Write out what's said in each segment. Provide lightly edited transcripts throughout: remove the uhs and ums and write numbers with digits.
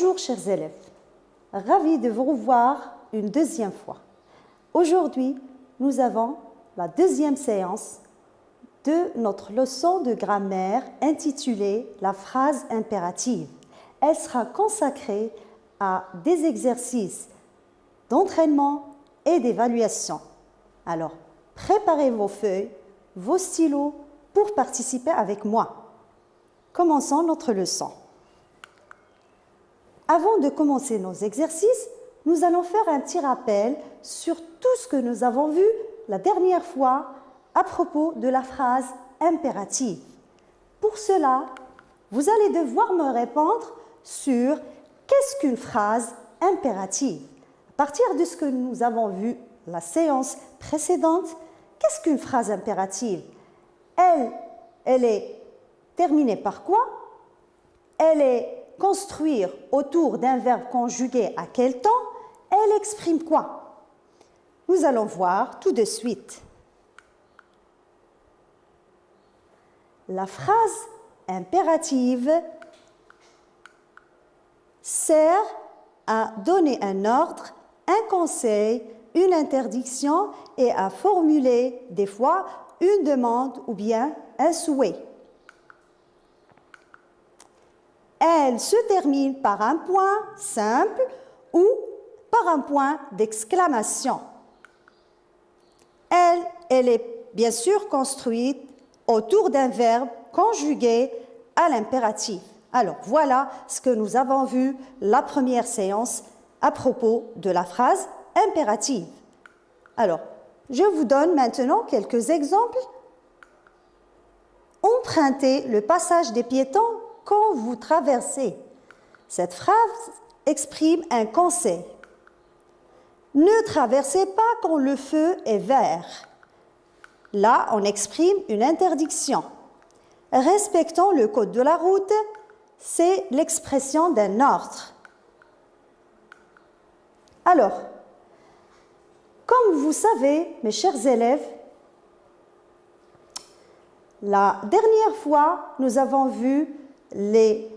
Bonjour chers élèves, ravi de vous revoir une deuxième fois. Aujourd'hui, nous avons la deuxième séance de notre leçon de grammaire intitulée « La phrase impérative ». Elle sera consacrée à des exercices d'entraînement et d'évaluation. Alors, préparez vos feuilles, vos stylos pour participer avec moi. Commençons notre leçon. Avant de commencer nos exercices, nous allons faire un petit rappel sur tout ce que nous avons vu la dernière fois à propos de la phrase impérative. Pour cela, vous allez devoir me répondre sur qu'est-ce qu'une phrase impérative. À partir de ce que nous avons vu la séance précédente, qu'est-ce qu'une phrase impérative? Elle est terminée par quoi? Elle est construire autour d'un verbe conjugué à quel temps? Elle exprime quoi? Nous allons voir tout de suite. La phrase impérative sert à donner un ordre, un conseil, une interdiction et à formuler des fois une demande ou bien un souhait. Elle se termine par un point simple ou par un point d'exclamation. Elle est bien sûr construite autour d'un verbe conjugué à l'impératif. Alors, voilà ce que nous avons vu la première séance à propos de la phrase impérative. Alors, je vous donne maintenant quelques exemples. Empruntez le passage des piétons quand vous traversez. Cette phrase exprime un conseil. Ne traversez pas quand le feu est vert. Là, on exprime une interdiction. Respectons le code de la route, c'est l'expression d'un ordre. Alors, comme vous savez, mes chers élèves, la dernière fois, nous avons vu les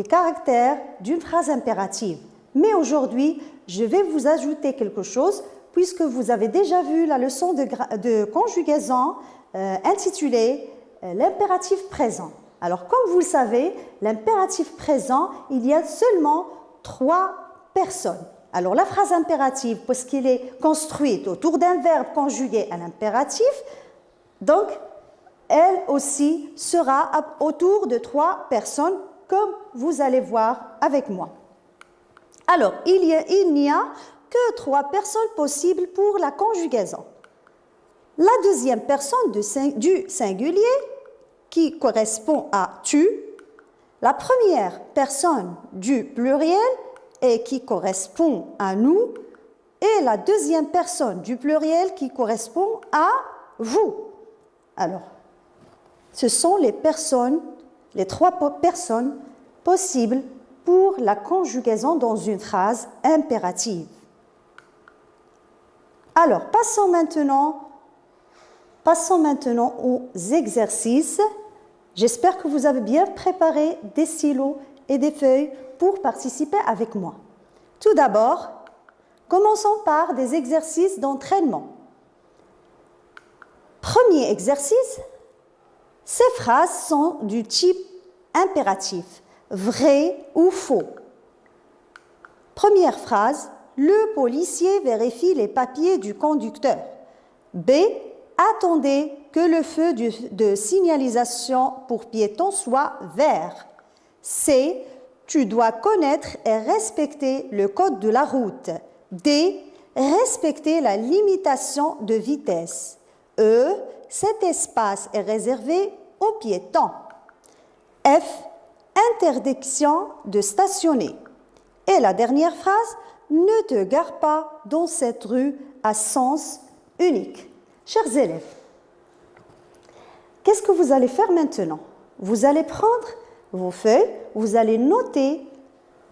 caractères d'une phrase impérative. Mais aujourd'hui, je vais vous ajouter quelque chose puisque vous avez déjà vu la leçon de conjugaison intitulée l'impératif présent. Alors, comme vous le savez, l'impératif présent, il y a seulement 3 personnes. Alors, la phrase impérative, puisqu'elle est construite autour d'un verbe conjugué à l'impératif, donc, elle aussi sera autour de 3 personnes, comme vous allez voir avec moi. Alors, il n'y a que 3 personnes possibles pour la conjugaison. La deuxième personne du singulier, qui correspond à tu, la première personne du pluriel et qui correspond à nous, et la deuxième personne du pluriel qui correspond à vous. Alors, ce sont les 3 personnes possibles pour la conjugaison dans une phrase impérative. Alors, passons maintenant aux exercices. J'espère que vous avez bien préparé des stylos et des feuilles pour participer avec moi. Tout d'abord, commençons par des exercices d'entraînement. Premier exercice, ces phrases sont du type impératif, vrai ou faux. Première phrase, le policier vérifie les papiers du conducteur. B, attendez que le feu de signalisation pour piétons soit vert. C, tu dois connaître et respecter le code de la route. D, respecter la limitation de vitesse. E, cet espace est réservé aux piétons. F, interdiction de stationner. Et la dernière phrase, ne te gare pas dans cette rue à sens unique. Chers élèves, qu'est-ce que vous allez faire maintenant? Vous allez prendre vos feuilles, vous allez noter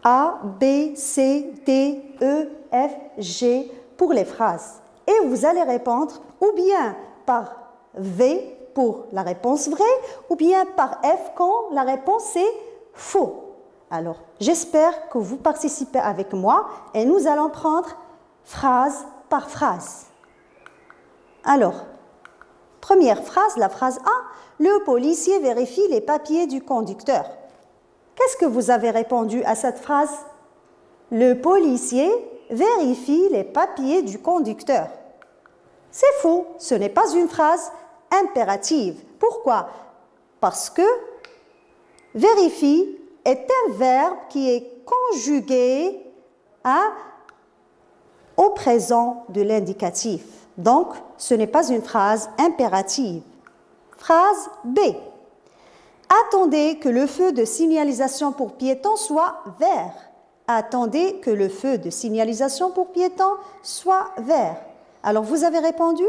A, B, C, D, E, F, G pour les phrases. Et vous allez répondre ou bien par V pour la réponse vraie ou bien par F quand la réponse est faux. Alors, j'espère que vous participez avec moi et nous allons prendre phrase par phrase. Alors, première phrase, la phrase A, le policier vérifie les papiers du conducteur. Qu'est-ce que vous avez répondu à cette phrase? Le policier vérifie les papiers du conducteur. C'est faux, ce n'est pas une phrase impérative. Pourquoi? Parce que vérifie est un verbe qui est conjugué au présent de l'indicatif. Donc, ce n'est pas une phrase impérative. Phrase B. Attendez que le feu de signalisation pour piétons soit vert. Attendez que le feu de signalisation pour piétons soit vert. Alors, vous avez répondu?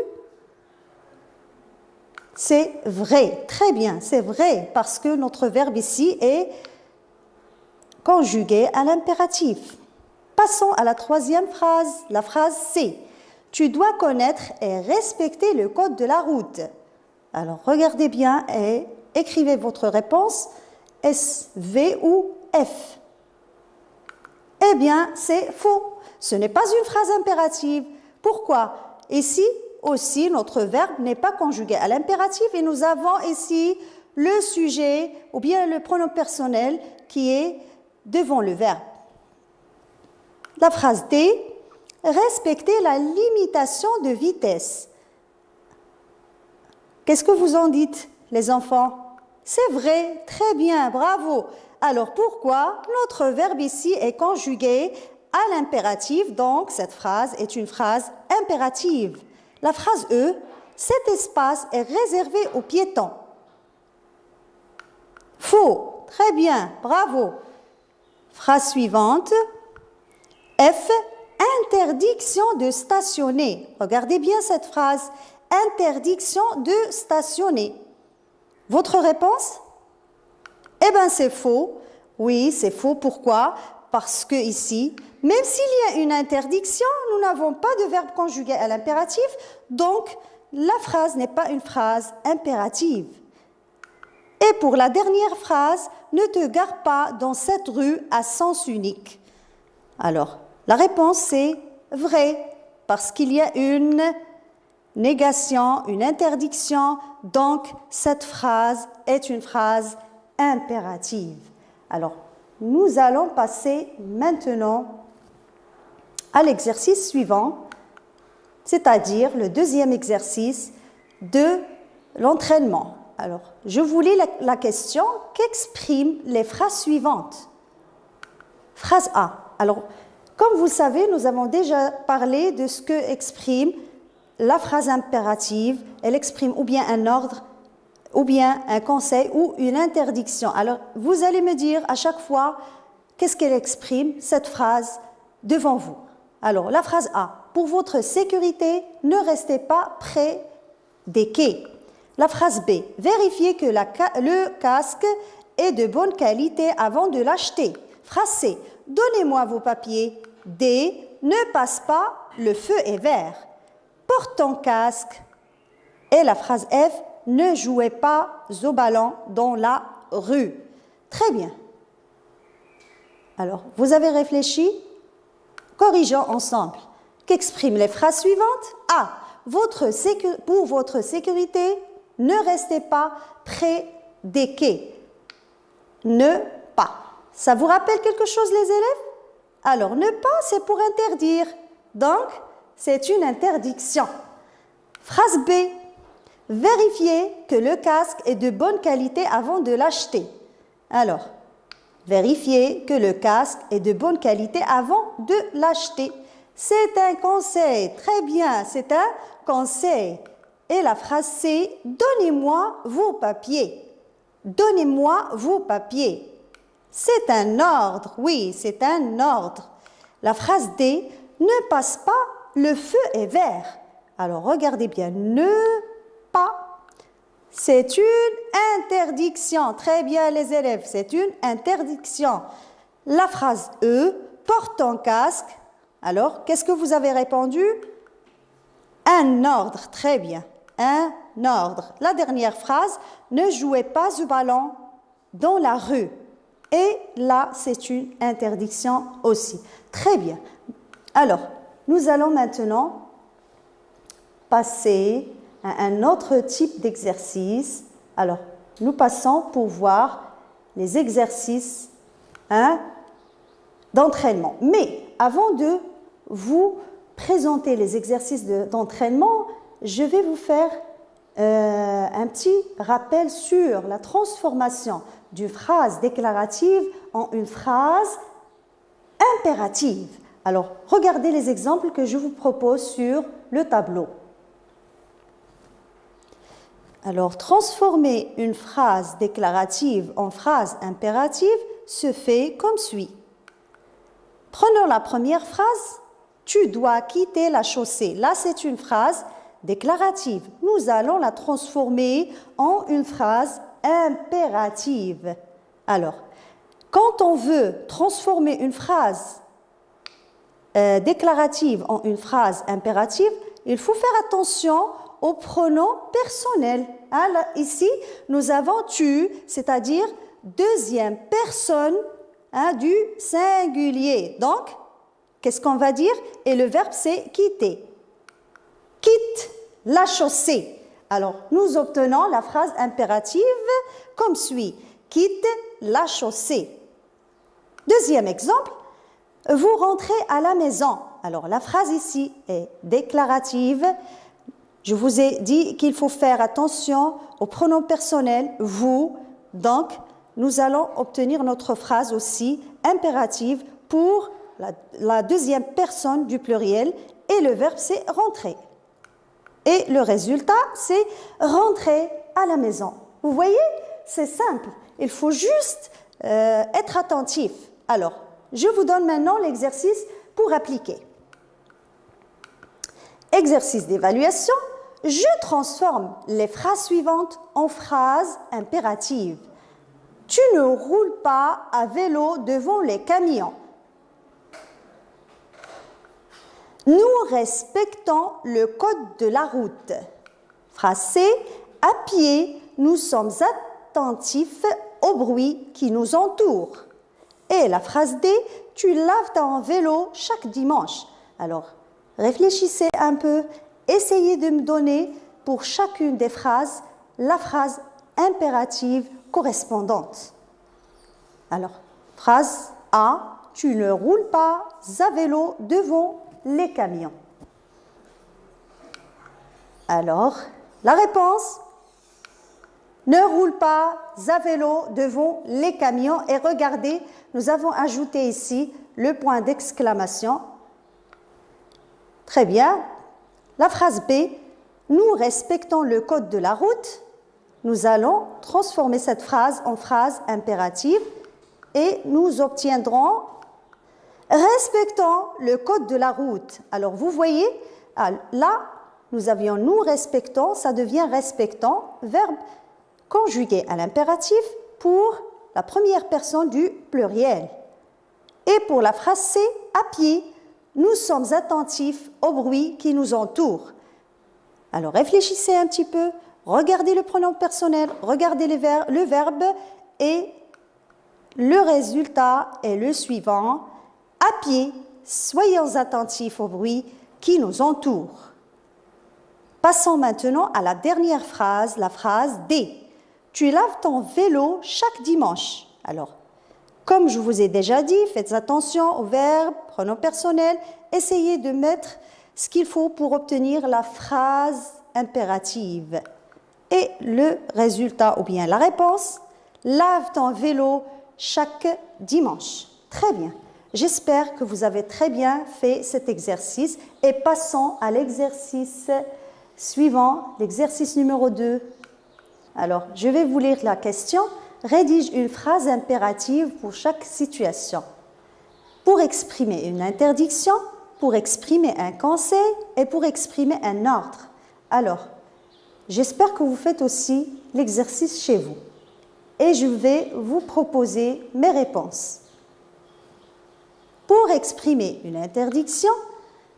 C'est vrai, très bien, c'est vrai, parce que notre verbe ici est conjugué à l'impératif. Passons à la troisième phrase, la phrase C. Tu dois connaître et respecter le code de la route. Alors, regardez bien et écrivez votre réponse, S, V ou F. Eh bien, c'est faux. Ce n'est pas une phrase impérative. Pourquoi? Ici aussi, notre verbe n'est pas conjugué à l'impératif et nous avons ici le sujet ou bien le pronom personnel qui est devant le verbe. La phrase D, respecter la limitation de vitesse. Qu'est-ce que vous en dites, les enfants? C'est vrai, très bien, bravo. Alors pourquoi notre verbe ici est conjugué à l'impératif, donc cette phrase est une phrase impérative. La phrase E, cet espace est réservé aux piétons. Faux, très bien, bravo. Phrase suivante, F, interdiction de stationner. Regardez bien cette phrase, interdiction de stationner. Votre réponse? Eh bien, c'est faux. Oui, c'est faux. Pourquoi? Parce que ici, même s'il y a une interdiction, nous n'avons pas de verbe conjugué à l'impératif, donc la phrase n'est pas une phrase impérative. Et pour la dernière phrase, ne te gare pas dans cette rue à sens unique. Alors, la réponse c'est vrai, parce qu'il y a une négation, une interdiction, donc cette phrase est une phrase impérative. Alors, nous allons passer maintenant à l'exercice suivant, c'est-à-dire le deuxième exercice de l'entraînement. Alors, je vous lis la question qu'expriment les phrases suivantes. Phrase A. Alors, comme vous savez, nous avons déjà parlé de ce que exprime la phrase impérative. Elle exprime ou bien un ordre, ou bien un conseil ou une interdiction. Alors, vous allez me dire à chaque fois qu'est-ce qu'elle exprime, cette phrase, devant vous. Alors, la phrase A. Pour votre sécurité, ne restez pas près des quais. La phrase B. Vérifiez que le casque est de bonne qualité avant de l'acheter. Phrase C. Donnez-moi vos papiers. D. Ne passe pas, le feu est vert. Porte ton casque. Et la phrase F. Ne jouez pas au ballon dans la rue. Très bien. Alors, vous avez réfléchi? Corrigeons ensemble. Qu'expriment les phrases suivantes? A. Pour votre sécurité, ne restez pas près des quais. Ne pas. Ça vous rappelle quelque chose, les élèves? Alors, ne pas, c'est pour interdire. Donc, c'est une interdiction. Phrase B. Vérifiez que le casque est de bonne qualité avant de l'acheter. Alors, vérifiez que le casque est de bonne qualité avant de l'acheter. C'est un conseil. Très bien, c'est un conseil. Et la phrase C, donnez-moi vos papiers. Donnez-moi vos papiers. C'est un ordre, oui, c'est un ordre. La phrase D, ne passe pas, le feu est vert. Alors regardez bien, ne pas. C'est une interdiction. Très bien les élèves, c'est une interdiction. La phrase E, porte ton casque. Alors, qu'est-ce que vous avez répondu? Un ordre, très bien. Un ordre. La dernière phrase, ne jouez pas au ballon dans la rue. Et là, c'est une interdiction aussi. Très bien. Alors, nous allons maintenant passer à un autre type d'exercice. Alors, nous passons pour voir les exercices d'entraînement. Mais avant de vous présenter les exercices d'entraînement, je vais vous faire un petit rappel sur la transformation d'une phrase déclarative en une phrase impérative. Alors, regardez les exemples que je vous propose sur le tableau. Alors, transformer une phrase déclarative en phrase impérative se fait comme suit. Prenons la première phrase. Tu dois quitter la chaussée. Là, c'est une phrase déclarative. Nous allons la transformer en une phrase impérative. Alors, quand on veut transformer une phrase déclarative en une phrase impérative, il faut faire attention aux pronoms personnels. Là, ici, nous avons tu, c'est-à-dire deuxième personne du singulier. Donc, qu'est-ce qu'on va dire? Et le verbe, c'est quitter. Quitte la chaussée. Alors, nous obtenons la phrase impérative comme suit. Quitte la chaussée. Deuxième exemple, vous rentrez à la maison. Alors, la phrase ici est déclarative. Je vous ai dit qu'il faut faire attention aux pronoms personnels, vous. Donc, nous allons obtenir notre phrase aussi impérative pour la deuxième personne du pluriel et le verbe, c'est rentrer. Et le résultat, c'est rentrer à la maison. Vous voyez, c'est simple. Il faut juste être attentif. Alors, je vous donne maintenant l'exercice pour appliquer. Exercice d'évaluation. Je transforme les phrases suivantes en phrases impératives. Tu ne roules pas à vélo devant les camions. Nous respectons le code de la route. Phrase C. À pied, nous sommes attentifs au bruit qui nous entoure. Et la phrase D. Tu laves ton vélo chaque dimanche. Alors, réfléchissez un peu. Essayez de me donner pour chacune des phrases la phrase impérative correspondante. Alors, phrase A. Tu ne roules pas à vélo devant les camions. Alors, la réponse, ne roule pas à vélo devant les camions. Et regardez, nous avons ajouté ici le point d'exclamation. Très bien. La phrase B, nous respectons le code de la route. Nous allons transformer cette phrase en phrase impérative et nous obtiendrons respectons le code de la route. Alors, vous voyez, là, nous avions nous respectons, ça devient respectons, verbe conjugué à l'impératif pour la première personne du pluriel. Et pour la phrase C, à pied, nous sommes attentifs au bruit qui nous entoure. Alors, réfléchissez un petit peu, regardez le pronom personnel, regardez le verbe et le résultat est le suivant. À pied, soyons attentifs au bruit qui nous entoure. Passons maintenant à la dernière phrase, la phrase D. Tu laves ton vélo chaque dimanche. Alors, comme je vous ai déjà dit, faites attention aux verbes, pronoms personnels, essayez de mettre ce qu'il faut pour obtenir la phrase impérative. Et le résultat, ou bien la réponse, lave ton vélo chaque dimanche. Très bien. J'espère que vous avez très bien fait cet exercice et passons à l'exercice suivant, l'exercice numéro 2. Alors, je vais vous lire la question. Rédige une phrase impérative pour chaque situation. Pour exprimer une interdiction, pour exprimer un conseil et pour exprimer un ordre. Alors, j'espère que vous faites aussi l'exercice chez vous. Et je vais vous proposer mes réponses. Pour exprimer une interdiction,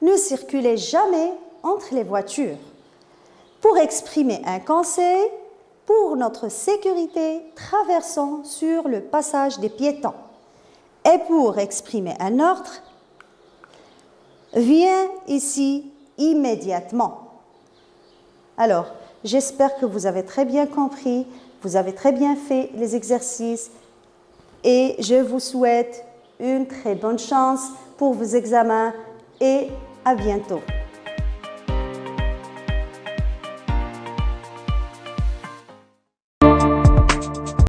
ne circulez jamais entre les voitures. Pour exprimer un conseil, pour notre sécurité, traversons sur le passage des piétons. Et pour exprimer un ordre, viens ici immédiatement. Alors, j'espère que vous avez très bien compris, vous avez très bien fait les exercices et je vous souhaite une très bonne chance pour vos examens et à bientôt.